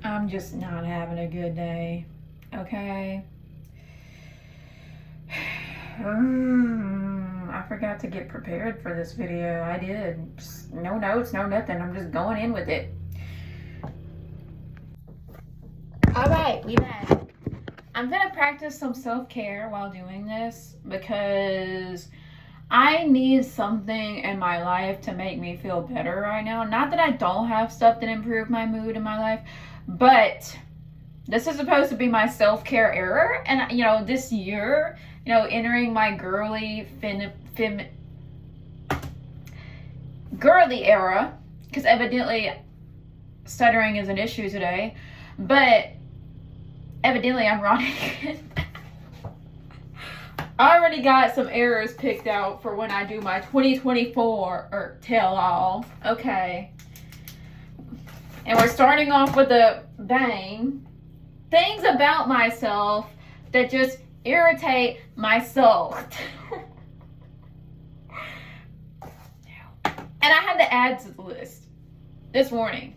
I'm just not having a good day. Okay. I forgot to get prepared for this video. I did. Just no notes, no nothing. I'm just going in with it. Alright, we back. I'm gonna practice some self-care while doing this because I need something in my life to make me feel better right now. Not that I don't have stuff that improve my mood in my life, but this is supposed to be my self-care era. And, this year, entering my girly era, because evidently stuttering is an issue today, but evidently I'm running. I already got some errors picked out for when I do my 2024 or tell-all. Okay. And we're starting off with a bang. Things about myself that just irritate my soul. And I had to add to the list this morning.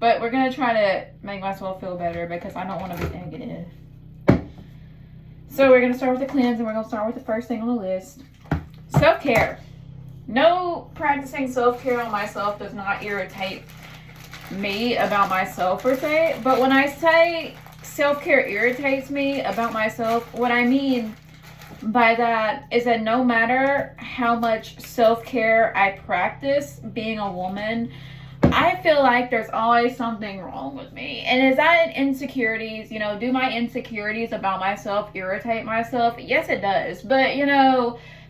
But we're going to try to make myself feel better because I don't want to be negative. So we're going to start with the cleanse, and we're going to start with the first thing on the list. Self-care. No, practicing self-care on myself does not irritate me about myself per se. But when I say self-care irritates me about myself, what I mean by that is that no matter how much self-care I practice being a woman, I feel like there's always something wrong with me. And is that insecurities? Do my insecurities about myself irritate myself? Yes, it does. But,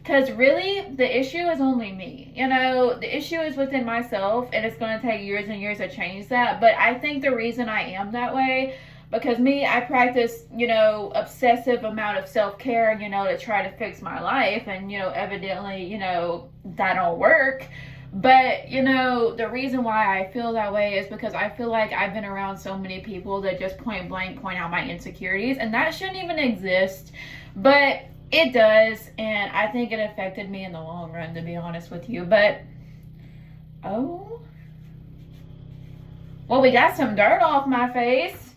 because really the issue is only me. The issue is within myself, and it's going to take years and years to change that. But I think the reason I am that way, because I practice, obsessive amount of self-care, to try to fix my life. And, evidently, that don't work. But, the reason why I feel that way is because I feel like I've been around so many people that just point blank point out my insecurities. And that shouldn't even exist. But it does. And I think it affected me in the long run, to be honest with you. But, well, we got some dirt off my face.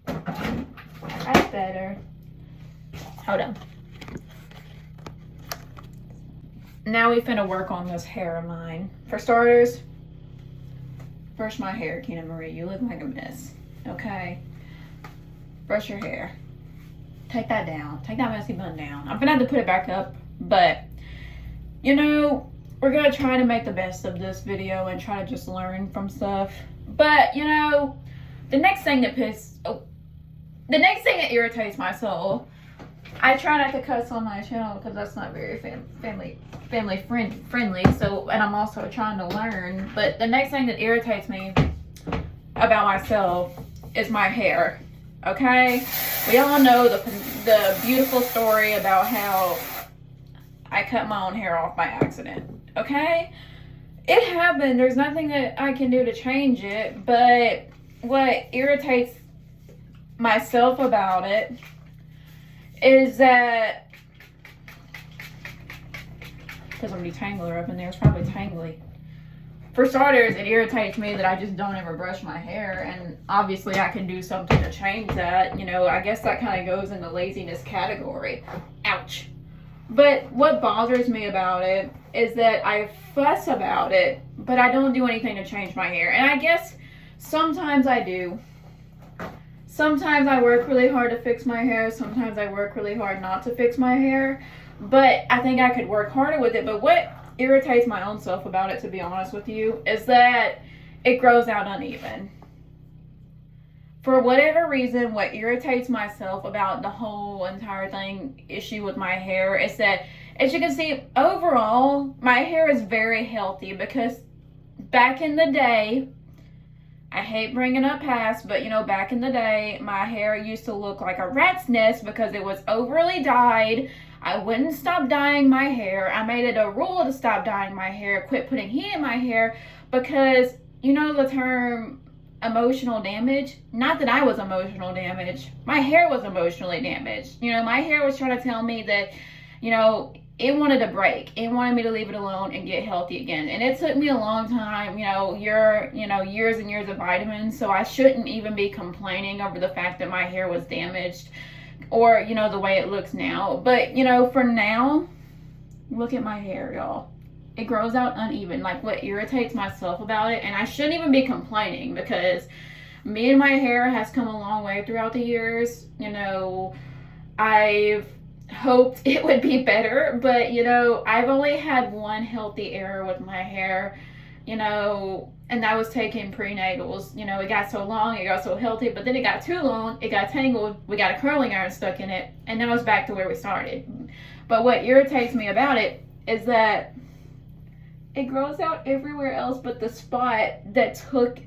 That's better. Hold on. Now we finna work on this hair of mine. For starters, brush my hair, Keena Marie. You look like a mess. Okay? Brush your hair. Take that down. Take that messy bun down. I'm gonna have to put it back up, but, we're gonna try to make the best of this video and try to just learn from stuff. But, the next thing that irritates my soul, I try not to cuss on my channel because that's not very family friendly. So, and I'm also trying to learn. But the next thing that irritates me about myself is my hair. Okay, we all know the beautiful story about how I cut my own hair off by accident. Okay, it happened. There's nothing that I can do to change it. But what irritates myself about it is that, because I'm detangler up in there, it's probably tangly. For starters, it irritates me that I just don't ever brush my hair, and obviously I can do something to change that. I guess that kind of goes in the laziness category. Ouch. But what bothers me about it is that I fuss about it, but I don't do anything to change my hair. And I guess sometimes I do. Sometimes I work really hard to fix my hair. Sometimes I work really hard not to fix my hair. But I think I could work harder with it. But what irritates my own self about it, to be honest with you, is that it grows out uneven. For whatever reason, what irritates myself about the whole entire issue with my hair is that, as you can see, overall, my hair is very healthy because back in the day, I hate bringing up past, but back in the day, my hair used to look like a rat's nest because it was overly dyed. I wouldn't stop dyeing my hair. I made it a rule to stop dyeing my hair, quit putting heat in my hair, because the term emotional damage? Not that I was emotional damaged. My hair was emotionally damaged. My hair was trying to tell me that, it wanted to break. It wanted me to leave it alone and get healthy again. And it took me a long time, years and years of vitamins. So I shouldn't even be complaining over the fact that my hair was damaged or, the way it looks now. But, for now, look at my hair, y'all. It grows out uneven. Like, what irritates myself about it, and I shouldn't even be complaining because me and my hair has come a long way throughout the years. I've hoped it would be better, but I've only had one healthy error with my hair, and that was taking prenatals. It got so long, it got so healthy, but then it got too long, it got tangled, we got a curling iron stuck in it, and now it's back to where we started. But what irritates me about it is that it grows out everywhere else but the spot that took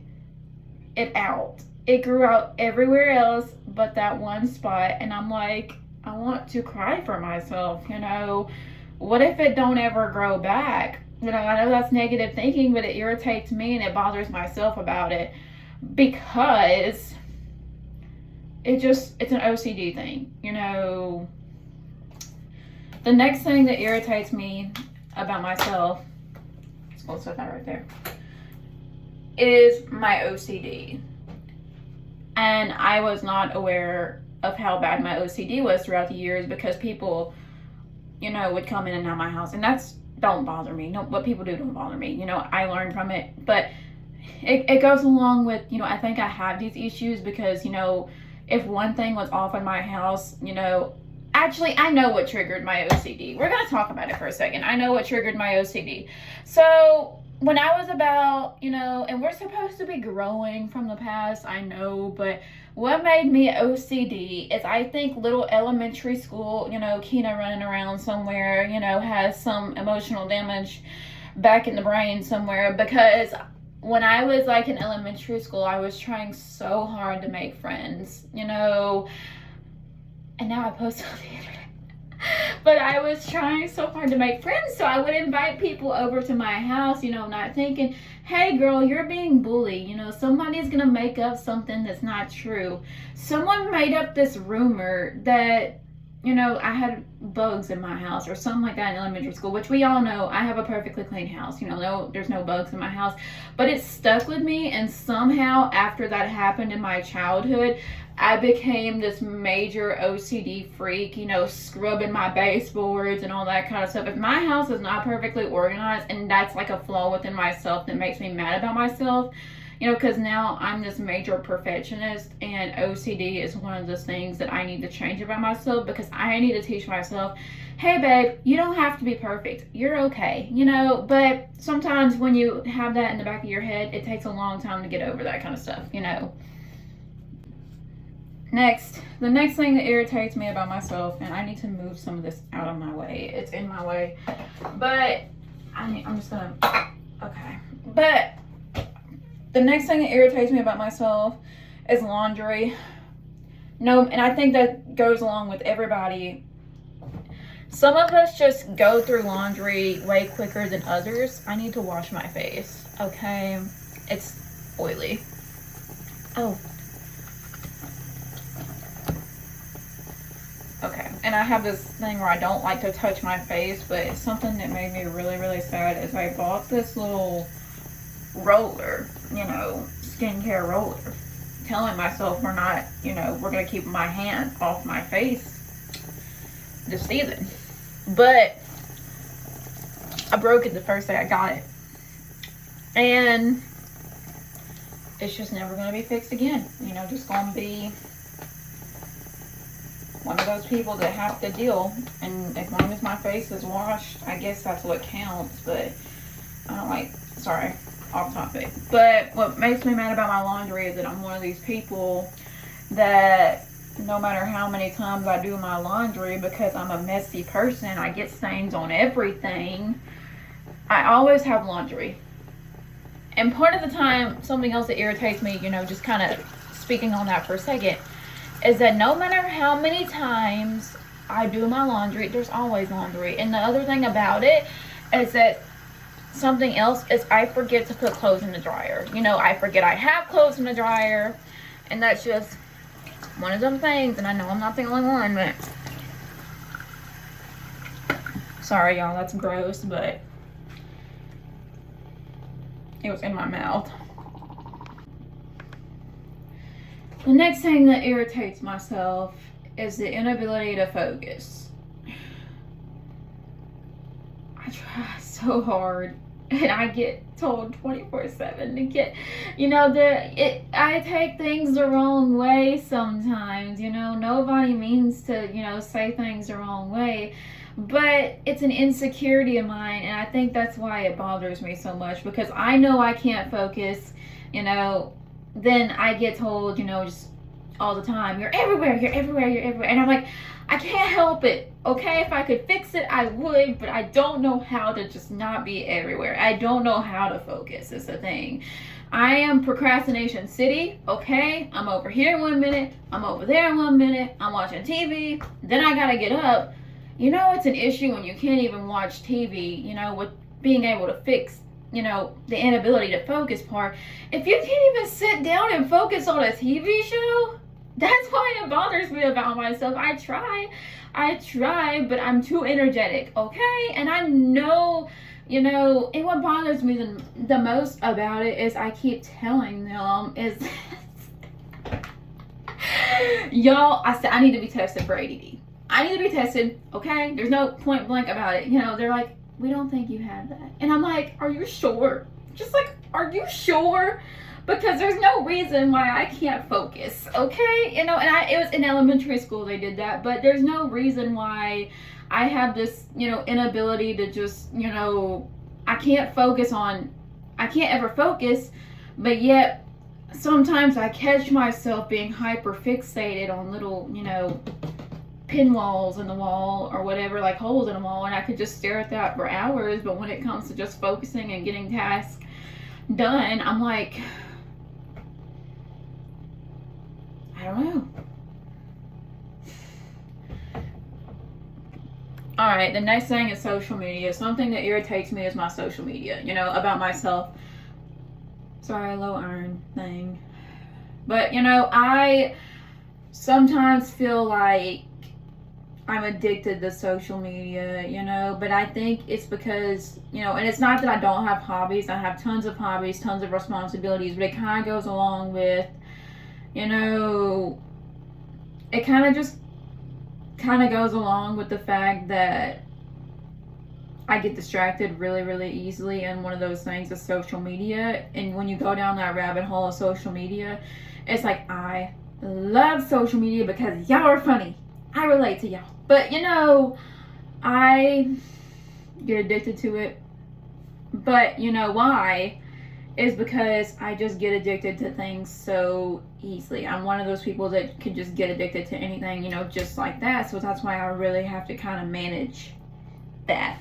it out. It grew out everywhere else but that one spot, and I'm like, I want to cry for myself. What if it don't ever grow back? I know that's negative thinking, but it irritates me and it bothers myself about it because it's an OCD thing. The next thing that irritates me about myself, we'll set that right there, is my OCD. And I was not aware of how bad my OCD was throughout the years because people, would come in and out of my house, and don't bother me. No, what people do don't bother me. I learned from it, but it goes along with, I think I have these issues because, if one thing was off in my house, actually, I know what triggered my OCD. We're going to talk about it for a second. I know what triggered my OCD. So when I was about, and we're supposed to be growing from the past, I know, but what made me OCD is I think little elementary school, Kina running around somewhere, has some emotional damage back in the brain somewhere, because when I was like in elementary school, I was trying so hard to make friends, and now I post on the internet. But I was trying so hard to make friends, so I would invite people over to my house, not thinking, hey girl, you're being bullied, somebody's gonna make up something that's not true. Someone made up this rumor that, I had bugs in my house or something like that in elementary school, which we all know I have a perfectly clean house, there's no bugs in my house, but it stuck with me, and somehow after that happened in my childhood, I became this major OCD freak, scrubbing my baseboards and all that kind of stuff. If my house is not perfectly organized, and that's like a flaw within myself that makes me mad about myself, because now I'm this major perfectionist, and OCD is one of those things that I need to change about myself, because I need to teach myself, hey babe, you don't have to be perfect. You're okay, but sometimes when you have that in the back of your head, it takes a long time to get over that kind of stuff, The next thing that irritates me about myself, and I need to move some of this out of my way. It's in my way, but I'm just gonna, okay. But the next thing that irritates me about myself is laundry. No, and I think that goes along with everybody. Some of us just go through laundry way quicker than others. I need to wash my face, okay? It's oily. Oh. Okay, and I have this thing where I don't like to touch my face, but it's something that made me really, really sad is I bought this little roller, skincare roller, telling myself we're not, we're going to keep my hand off my face this season. But I broke it the first day I got it. And it's just never going to be fixed again. Just going to be one of those people that have to deal, and as long as my face is washed, I guess that's what counts. But I don't sorry, off topic. But what makes me mad about my laundry is that I'm one of these people that no matter how many times I do my laundry, because I'm a messy person, I get stains on everything, I always have laundry. And part of the time, something else that irritates me, just kind of speaking on that for a second, is that no matter how many times I do my laundry, there's always laundry. And the other thing about it is that something else is I forget to put clothes in the dryer. I forget I have clothes in the dryer, and that's just one of them things. And I know I'm not the only one, but Sorry, y'all, that's gross, but it was in my mouth. The next thing that irritates myself is the inability to focus. I try so hard, and I get told 24/7 to get, I take things the wrong way sometimes, nobody means to, say things the wrong way, but it's an insecurity of mine, and I think that's why it bothers me so much, because I know I can't focus, then I get told, just all the time, you're everywhere, and I'm like, I can't help it. Okay, if I could fix it, I would, but I don't know how to just not be everywhere. I don't know how to focus, is the thing. I am procrastination city, okay? I'm over here 1 minute, I'm over there 1 minute, I'm watching TV, then I gotta get up. It's an issue when you can't even watch TV, with being able to fix, the inability to focus part. If you can't even sit down and focus on a TV show, that's why it bothers me about myself. I try, but I'm too energetic, okay? And I know, and what bothers me the most about it is I keep telling them is, y'all, I said I need to be tested for ADD. I need to be tested, okay? There's no point blank about it. They're like, we don't think you have that. And I'm like, are you sure? Just like, are you sure? Because there's no reason why I can't focus, okay? And it was in elementary school they did that, but there's no reason why I have this, inability to just, I can't ever focus, but yet sometimes I catch myself being hyper fixated on little, pinwalls in the wall or whatever, like holes in the wall, and I could just stare at that for hours, but when it comes to just focusing and getting tasks done, I'm like, I don't know. All right, the next thing is social media. Something that irritates me is my social media, about myself. Sorry, low iron thing. But, I sometimes feel like I'm addicted to social media, but I think it's because, and it's not that I don't have hobbies. I have tons of hobbies, tons of responsibilities, but it kind of goes along with, it kind of goes along with the fact that I get distracted really, really easily, and one of those things is social media. And when you go down that rabbit hole of social media, it's like, I love social media because y'all are funny. I relate to y'all. But, I get addicted to it. But, why? Is because I just get addicted to things so easily. I'm one of those people that can just get addicted to anything, just like that. So that's why I really have to kind of manage that.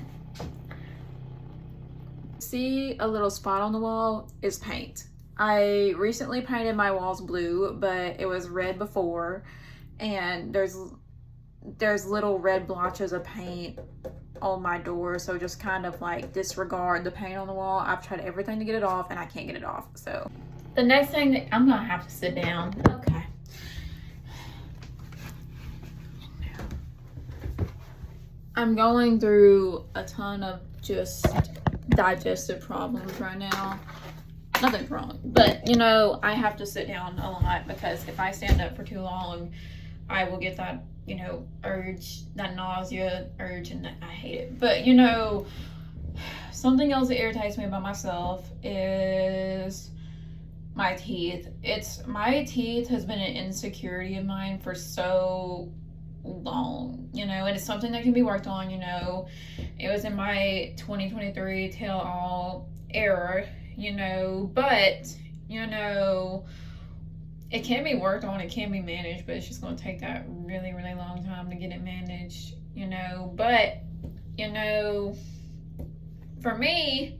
See a little spot on the wall is paint. I recently painted my walls blue, but it was red before, and there's little red blotches of paint on my door, so just kind of like disregard the paint on the wall. I've tried everything to get it off and I can't get it off. So the next thing that I'm gonna have to sit down. Okay. I'm going through a ton of just digestive problems right now. Nothing's wrong, but I have to sit down a lot because if I stand up for too long, I will get that urge, that nausea urge, and I hate it. But something else that irritates me about myself is my teeth. My teeth has been an insecurity of mine for so long, and it's something that can be worked on. It was in my 2023 tell all era, but it can be worked on, it can be managed, but it's just going to take that really, really long time to get it managed, but, for me,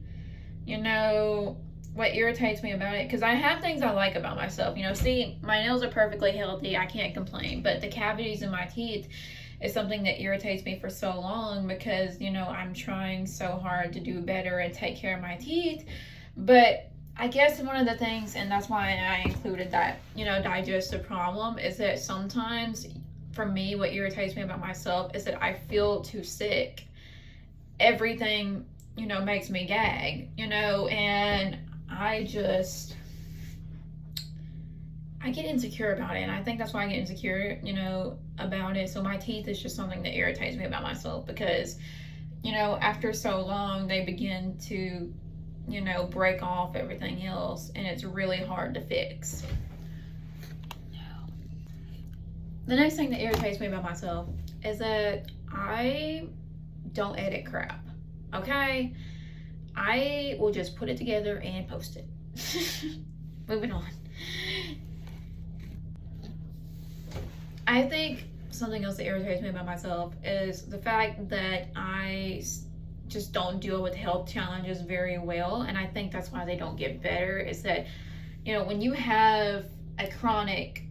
what irritates me about it, because I have things I like about myself, see, my nails are perfectly healthy, I can't complain, but the cavities in my teeth is something that irritates me for so long because, I'm trying so hard to do better and take care of my teeth, but I guess one of the things, and that's why I included that, digestive problem, is that sometimes, for me, what irritates me about myself is that I feel too sick. everything, you know, makes me gag, you know, and I get insecure about it, and I think that's why I get insecure, you know, about it. So my teeth is just something that irritates me about myself, because, you know, after so long, they begin to, you know, break off everything else, and it's really hard to fix. The next thing that irritates me about myself is that I don't edit crap, okay? I will just put it together and post it. Moving on. I think something else that irritates me about myself is the fact that I just don't deal with health challenges very well, and I think that's why they don't get better. Is that, you know, when you have a chronic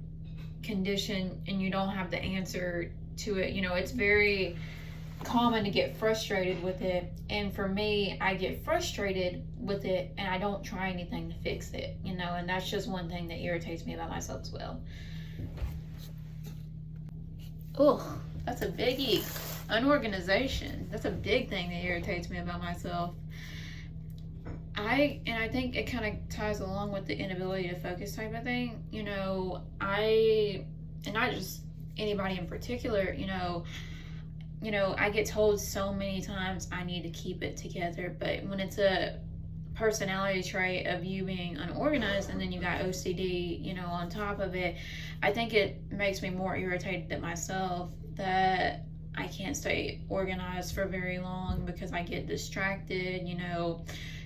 condition and you don't have the answer to it, you know, it's very common to get frustrated with it. And for me, I get frustrated with it and I don't try anything to fix it, you know, and that's just one thing that irritates me about myself as well. Oh, that's a biggie. Unorganization. That's a big thing that irritates me about myself. I think it kind of ties along with the inability to focus type of thing. You know, and not just anybody in particular, you know, I get told so many times I need to keep it together, but when it's a personality trait of you being unorganized and then you got OCD, you know, on top of it, I think it makes me more irritated at myself that I can't stay organized for very long because I get distracted, you know,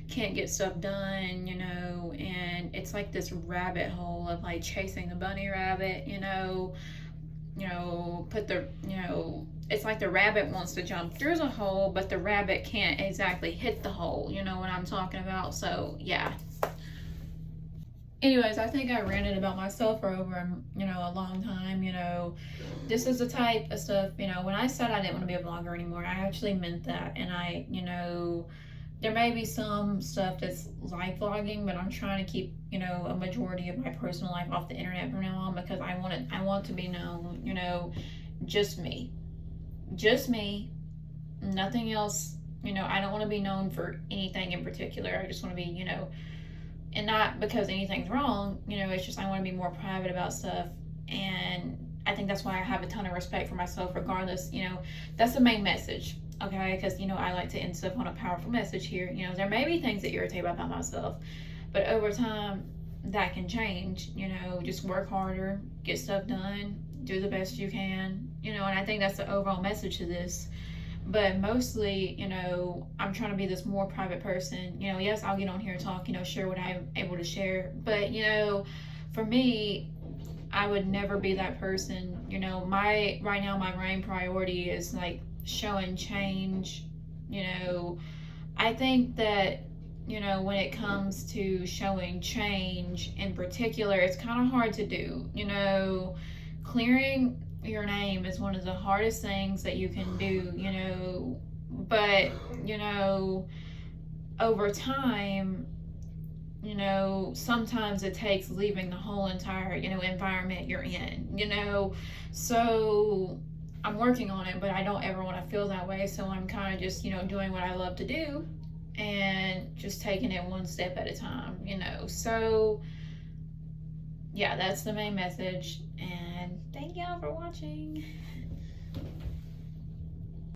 can't get stuff done, you know, and it's like this rabbit hole of like chasing the bunny rabbit, you know, it's like the rabbit wants to jump through the hole, but the rabbit can't exactly hit the hole, you know what I'm talking about? So, yeah. Anyways, I think I ranted about myself for over, you know, a long time, you know. This is the type of stuff, you know, when I said I didn't want to be a vlogger anymore, I actually meant that. And I, you know, there may be some stuff that's like vlogging, but I'm trying to keep, you know, a majority of my personal life off the internet from now on, because I want to be known, you know, just me, nothing else, you know. I don't want to be known for anything in particular. I just want to be, you know, and not because anything's wrong, you know, it's just I want to be more private about stuff. And I think that's why I have a ton of respect for myself regardless, you know. That's the main message, okay? Because, you know, I like to end stuff on a powerful message here. You know, there may be things that irritate me about myself, but over time that can change, you know. Just work harder, get stuff done, do the best you can, you know. And I think that's the overall message to this. But mostly, you know, I'm trying to be this more private person. You know, yes, I'll get on here and talk, you know, share what I'm able to share. But, you know, for me, I would never be that person. You know, right now my main priority is like showing change. You know, I think that, you know, when it comes to showing change in particular, it's kind of hard to do. You know, clearing your name is one of the hardest things that you can do, you know, but, you know, over time, you know, sometimes it takes leaving the whole entire, you know, environment you're in, you know. So I'm working on it, but I don't ever want to feel that way. So I'm kind of just, you know, doing what I love to do and just taking it one step at a time, you know. So yeah, that's the main message, and thank y'all for watching.